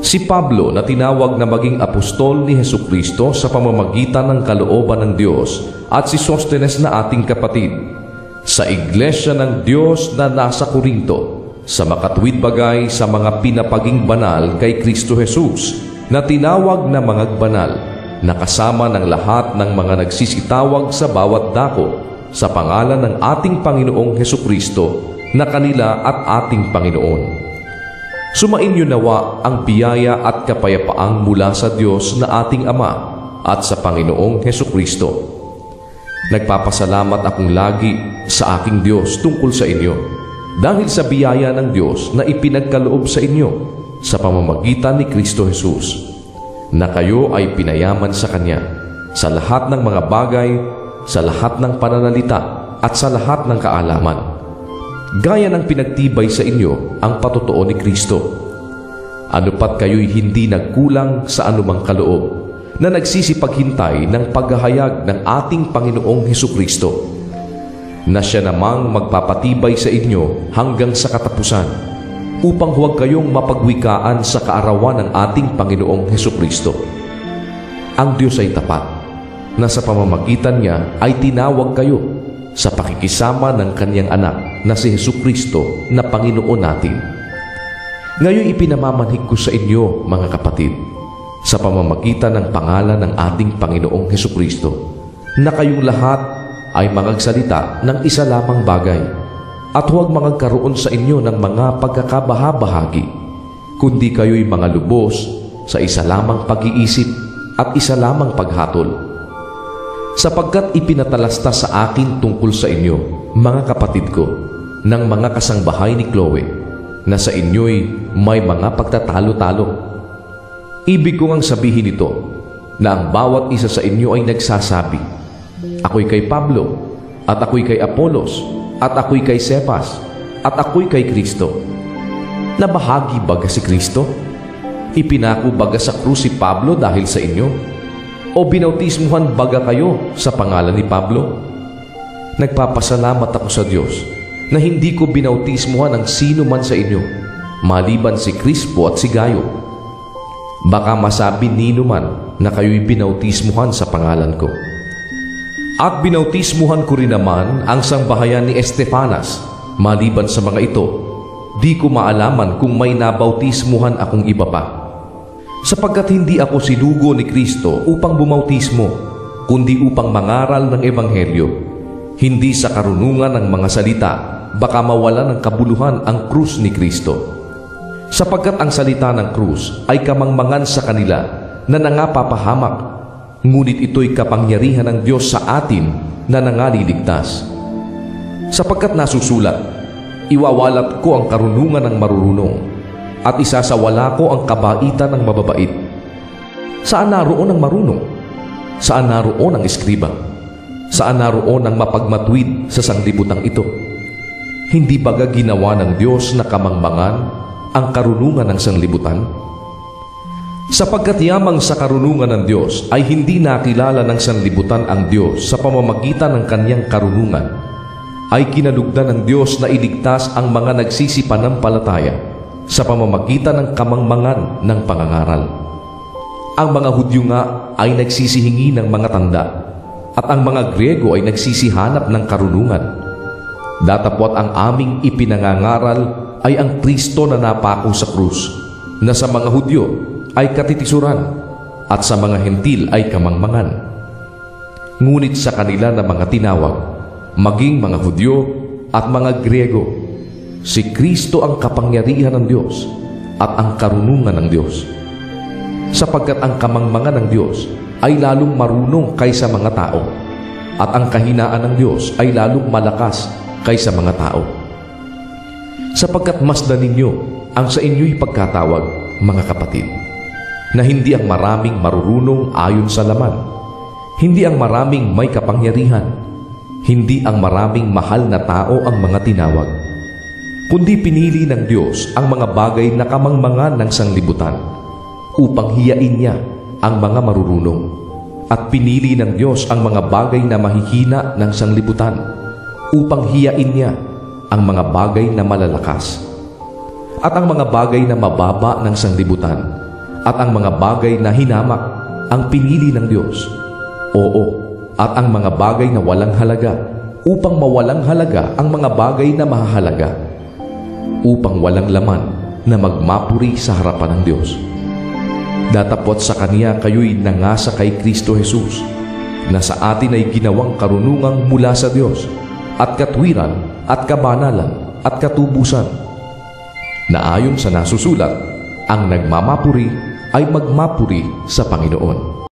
Si Pablo na tinawag na maging apostol ni Hesukristo sa pamamagitan ng kalooban ng Diyos, at si Sostenes na ating kapatid, sa iglesia ng Diyos na nasa Korinto, sa makatuwid bagay sa mga pinapaging banal kay Kristo Jesus, na tinawag na mga banal, na kasama ng lahat ng mga nagsisitawag sa bawat dako, sa pangalan ng ating Panginoong Hesukristo, na kanila at ating Panginoon. Sumainyo nawa ang biyaya at kapayapaang mula sa Diyos na ating Ama at sa Panginoong Hesukristo. Nagpapasalamat akong lagi sa aking Diyos tungkol sa inyo, dahil sa biyaya ng Diyos na ipinagkaloob sa inyo sa pamamagitan ni Kristo Jesus, na kayo ay pinayaman sa Kanya sa lahat ng mga bagay, sa lahat ng pananalita at sa lahat ng kaalaman, gaya ng pinagtibay sa inyo ang patotoo ni Kristo. Ano pat kayo'y hindi nagkulang sa anumang kaloob, na nagsisipaghintay ng paghahayag ng ating Panginoong Hesukristo, na siya namang magpapatibay sa inyo hanggang sa katapusan, upang huwag kayong mapagwikaan sa kaarawan ng ating Panginoong Hesukristo. Ang Diyos ay tapat, na sa pamamagitan niya ay tinawag kayo sa pakikisama ng Kanyang anak na si Hesukristo na Panginoon natin. Ngayon ipinamamanhig ko sa inyo, mga kapatid, sa pamamagitan ng pangalan ng ating Panginoong Hesukristo, na kayong lahat ay mangagsalita ng isa lamang bagay, at huwag mangagkaroon sa inyo ng mga pagkakabahabahagi, kundi kayo'y mga lubos sa isa lamang pag-iisip at isa lamang paghatol. Sapagkat ipinatalasta sa akin tungkol sa inyo, mga kapatid ko, ng mga kasangbahay ni Chloe, na sa inyo'y may mga pagtatalo-talo. Ibig ko ngang sabihin ito, na ang bawat isa sa inyo ay nagsasabi, ako'y kay Pablo, at ako'y kay Apolos, at ako'y kay Cephas, at ako'y kay Kristo. Nabahagi baga si Kristo? Ipinako baga sa krus si Pablo dahil sa inyo? O binautismuhan baga kayo sa pangalan ni Pablo? Nagpapasalamat ako sa Diyos na hindi ko binautismuhan ng sino man sa inyo, maliban si Crispo at si Gayo. Baka masabi nino man na kayo'y binautismuhan sa pangalan ko. At binautismuhan ko rin naman ang sangbahayan ni Estefanas, maliban sa mga ito, di ko maalaman kung may nabautismuhan akong iba pa. Sapagkat hindi ako sinugo ni Kristo upang bumautismo, kundi upang mangaral ng Ebanghelyo, hindi sa karunungan ng mga salita, baka mawala ng kabuluhan ang krus ni Kristo. Sapagkat ang salita ng krus ay kamangmangan sa kanila na nangapapahamak, ngunit ito'y kapangyarihan ng Diyos sa atin na nangaliligtas. Sapagkat nasusulat, iwawalat ko ang karunungan ng marurunong, at isasawala ko ang kabaitan ng mababait. Saan naroon ang marunong? Saan naroon ang eskriba? Saan naroon ang mapagmatwid sa sanglibutang ito? Hindi baga ginawa ng Diyos na kamangmangan ang karunungan ng sanglibutan? Sapagkat yamang sa karunungan ng Diyos ay hindi nakilala ng sanlibutan ang Diyos sa pamamagitan ng Kanyang karunungan, ay kinalugdan ng Diyos na iligtas ang mga nagsisipanampalataya sa pamamagitan ng kamangmangan ng pangangaral. Ang mga Hudyo nga ay nagsisihingi ng mga tanda, at ang mga Griego ay nagsisihanap ng karunungan. Datapwat ang aming ipinangangaral ay ang Kristo na napako sa krus, na sa mga Hudyo ay katitisuran, at sa mga Hentil ay kamangmangan. Ngunit sa kanila na mga tinawag, maging mga Hudyo at mga Griego, si Kristo ang kapangyarihan ng Diyos at ang karunungan ng Diyos. Sapagkat ang kamangmangan ng Diyos ay lalong marunong kaysa mga tao, at ang kahinaan ng Diyos ay lalong malakas kaysa mga tao. Sapagkat masdan ninyo ang sa inyo'y pagkatawag, mga kapatid, na hindi ang maraming marurunong ayon sa laman, hindi ang maraming may kapangyarihan, hindi ang maraming mahal na tao ang mga tinawag, kundi pinili ng Diyos ang mga bagay na kamangmangan ng sanglibutan upang hiyain niya ang mga marurunong, at pinili ng Diyos ang mga bagay na mahihina ng sanglibutan upang hiyain niya ang mga bagay na malalakas, at ang mga bagay na mababa ng sanglibutan at ang mga bagay na hinamak ang pinili ng Diyos. Oo, at ang mga bagay na walang halaga upang mawalang halaga ang mga bagay na mahahalaga, upang walang laman na magmapuri sa harapan ng Diyos. Datapot sa Kaniya kayo'y nangasa kay Kristo Jesus, na sa atin ay ginawang karunungang mula sa Diyos, at katwiran, at kabanalan, at katubusan, na ayon sa nasusulat, ang nagmamapuri ay magmapuri sa Panginoon.